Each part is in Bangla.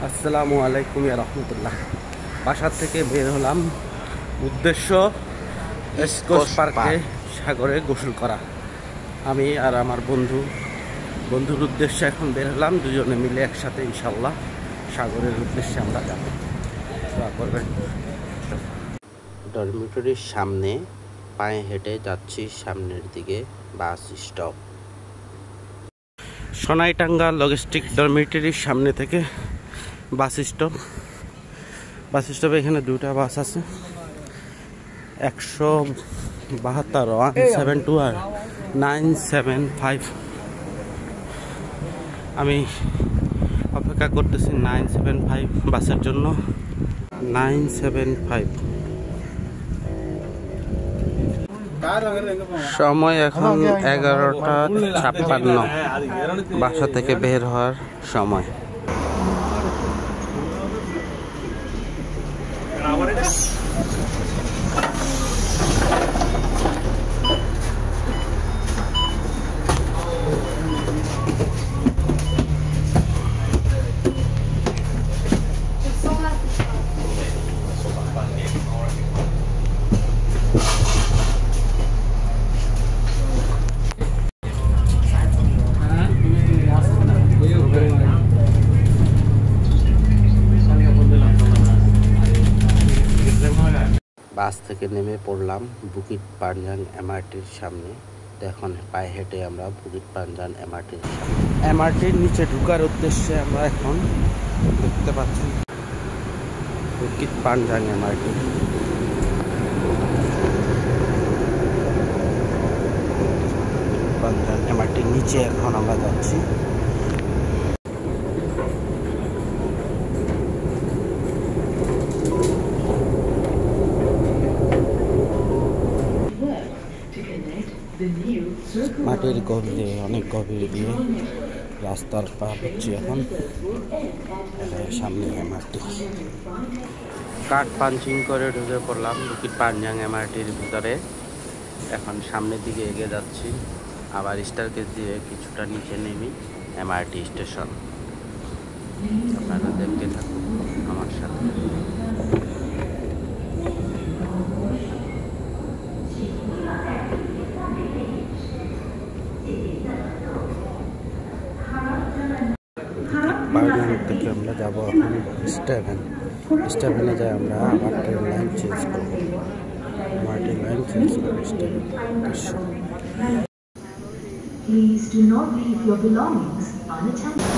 আসসালামু আলাইকুম রহমতুল্লাহ। বাসার থেকে বের হলাম, উদ্দেশ্য স্কচ পার্কে সাগরে গোসল করা। আমি আর আমার বন্ধুর উদ্দেশ্যে এখন বের হলাম, দুজনে মিলে একসাথে ইনশাল্লাহ সাগরের উদ্দেশ্যে আমরা যাব। দোয়া করবেন। ডরমিটরির সামনে পায়ে হেঁটে যাচ্ছি সামনের দিকে বাস স্টপ। সোনাইটাঙ্গা লজিস্টিক ডরমিটরির সামনে থেকে বাস স্টপে এখানে দুটা বাস আছে, 172 172 আর 975। আমি অপেক্ষা করতেছি 975 বাসের জন্য। 975 সময় এখন 11টা 56, বাসা থেকে বের হওয়ার সময়। বাস থেকে নেমে পড়লাম বুকিট পাঞ্জাং এমআরটির সামনে। এখন পায়ে হেঁটে আমরা বুকিট পাঞ্জাং এমআরটির নিচে ঢুকার উদ্দেশ্যে আমরা এখন দেখতে পাচ্ছি বুকিট পাঞ্জাং এমআরটি। পাঞ্জাং এমআরটির নিচে এখন আমরা যাচ্ছি। মাটির গভীরে, অনেক গভীর দিয়ে রাস্তার পা হচ্ছে এখন। সামনে এমআরটি। কার্ড পাঞ্চিং করে ঢুকে পড়লাম বুকিট পাঞ্জাং এমআরটির ভিতরে। এখন সামনের দিকে এগিয়ে যাচ্ছি, আবার স্টারকেজ দিয়ে কিছুটা নিচে নেমে এমআরটি স্টেশন। আপনারা দেখতে থাকুন আমার সাথে। বাগনান থেকে আমরা যাবো এখন স্টেভেনে যাই আমরা আবার ট্রেন লাইন চেঞ্জ করবো। এমআরটি লাইন চেঞ্জ করবো Steven. Please do not leave your belongings unattended.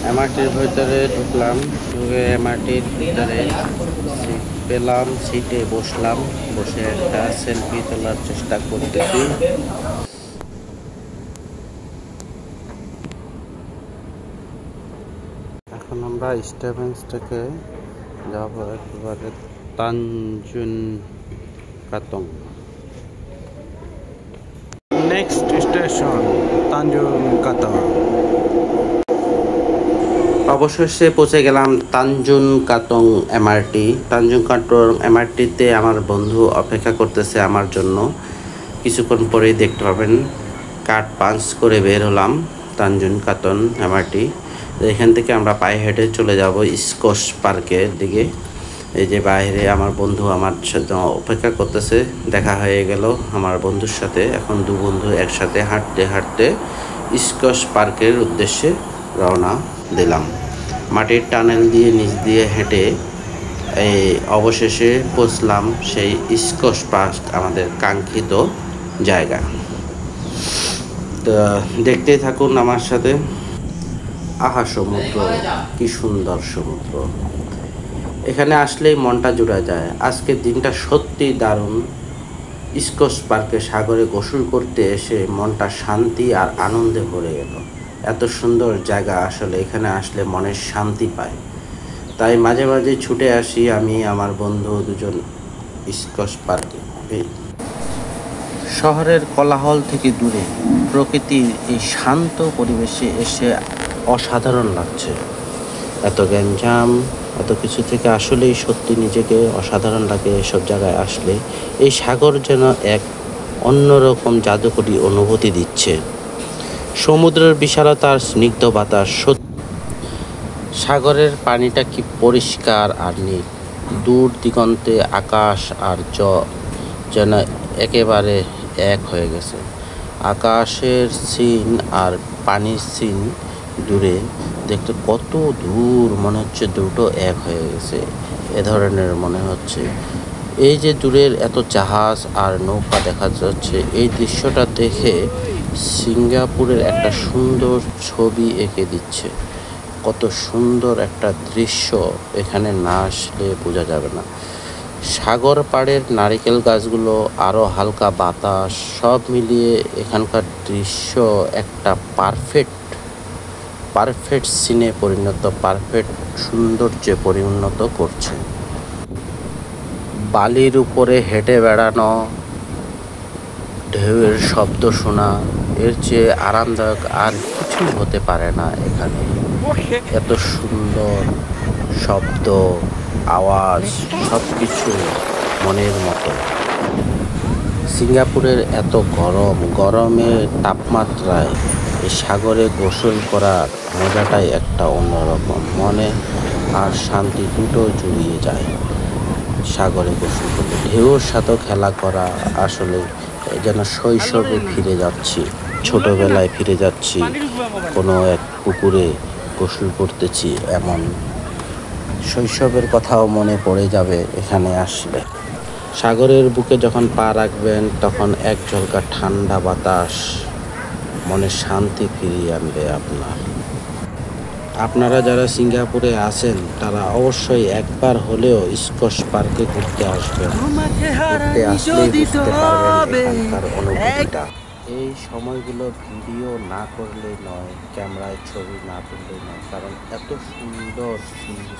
এমআরটির ভিতরে ঢুকলাম, ঢুকে এমআরটির ভিতরে সিট পেলাম, সিটে বসলাম, বসে একটা সেলফি তোলার চেষ্টা করতেছি। এখন আমরা স্টেভেন্স থেকে যাব একেবারে তানজুন কাতং। Next station তানজুন কাতং। অবশেষে পৌঁছে গেলাম তানজুন কাতং এমআরটি। তানজুন কাতং এমআরটিতে আমার বন্ধু অপেক্ষা করতেছে আমার জন্য। কিছুক্ষণ পরেই দেখতে পাবেন। কার্ড পাঞ্চ করে বের হলাম তানজুন কাতং এমআরটি। এখান থেকে আমরা পায়ে হেঁটে চলে যাব স্কচ পার্কের দিকে। এই যে বাইরে আমার বন্ধু আমার সাথে অপেক্ষা করতেছে, দেখা হয়ে গেল আমার বন্ধুর সাথে। এখন দু বন্ধু একসাথে হাঁটতে হাঁটতে স্কচ পার্কের উদ্দেশ্যে রওনা দিলাম। মাটির টানেল দিয়ে নিচ দিয়ে হেঁটে এই অবশেষে পৌঁছলাম সেই স্কচ পার্ক, আমাদের কাঙ্ক্ষিত জায়গা। তো দেখতেই থাকুন আমার সাথে। আহা সমুদ্র, কি সুন্দর সমুদ্র! এখানে আসলেই মনটা জুড়ে যায়। আজকের দিনটা সত্যি দারুণ। স্কচ পার্কে সাগরে গোসল করতে এসে মনটা শান্তি আর আনন্দে ভরে গেল। এত সুন্দর জায়গা, আসলে এখানে আসলে মনের শান্তি পায়। তাই মাঝে মাঝে ছুটে আসি আমি আমার বন্ধু দুজন স্কচ পার্কে। শহরের কোলাহল থেকে দূরে প্রকৃতির এই শান্ত পরিবেশে এসে অসাধারণ লাগছে। এত গ্যাঞ্জাম, এত কিছু থেকে আসলেই সত্যি নিজেকে অসাধারণ লাগে এসব জায়গায় আসলে। এই সাগর যেন এক অন্যরকম জাদুকরী অনুভূতি দিচ্ছে। সমুদ্রের বিশালতা আর স্নিগ্ধ বাতাস, সাগরের পানিটা কি পরিষ্কার আর নীল। দূর দিগন্তে আকাশ আর যেন একেবারে এক হয়ে গেছে। আকাশের সিন আর পানির সিন দূরে দেখতে কত দূর, মনে হচ্ছে দুটো এক হয়ে গেছে, এ ধরনের মনে হচ্ছে। এই যে দূরের এত জাহাজ আর নৌকা দেখা যাচ্ছে, এই দৃশ্যটা দেখে সিঙ্গাপুরের একটা সুন্দর ছবি এঁকে দিচ্ছে। কত সুন্দর একটা দৃশ্য, এখানে না আসলে বোঝা যাবে না। সাগর পাড়ের নারিকেল গাছগুলো, আরও হালকা বাতাস, সব মিলিয়ে এখানকার দৃশ্য একটা পারফেক্ট সিনে পরিণত, পারফেক্ট সৌন্দর্যে পরিণত করছে। বালির উপরে হেঁটে বেড়ানো, ঢেউয়ের শব্দ শোনা, এর চেয়ে আরামদায়ক আর কিছু হতে পারে না এখানে। এত সুন্দর শব্দ, আওয়াজ, সব কিছু মনের মতো। সিঙ্গাপুরের এত গরমের তাপমাত্রায় এই সাগরে গোসল করার মজাটাই একটা অন্যরকম। মনে আর শান্তি দুটো জুড়িয়ে যায় সাগরে গোসল করলে। ঢেউর সাথে খেলা করা, আসলে যেন শৈশবে ফিরে যাচ্ছি, ছোটবেলায় ফিরে যাচ্ছি, কোনো এক পুকুরে গোসল করতেছি, এমন শৈশবের কথাও মনে পড়ে যাবে এখানে আসলে। সাগরের বুকে যখন পা রাখবেন, তখন এক ঝলকা ঠান্ডা বাতাস মনে শান্তি ফিরিয়ে আনবে আপনারা যারা সিঙ্গাপুরে আছেন, তারা অবশ্যই একবার হলেও স্কচ পার্কে ঘুরতে আসবেন। ঘুরতে আসলেই বুঝতে পারবেন এখানকার অনুভূতিটা। এই সময়গুলো ভিডিও না করলে নয়, ক্যামেরায় ছবি না তুললে নয়, কারণ এত সুন্দর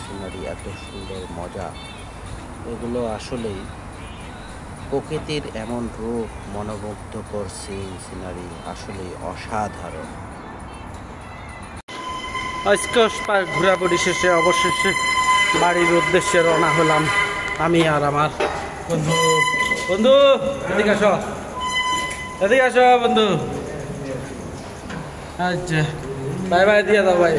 সিনারি, এত সুন্দর মজা, এগুলো আসলেই প্রকৃতির এমন রূপ, মনোমুগ্ধকর সিনারি, আসলেই অসাধারণ। স্কচ পার্ক ঘোরাঘুরি শেষে অবশেষে বাড়ির উদ্দেশ্যে রওনা হলাম, আমি আর আমার বন্ধু। এদিকে আসো বন্ধু। আচ্ছা, বাই বাই দিয়ে দাও ভাই।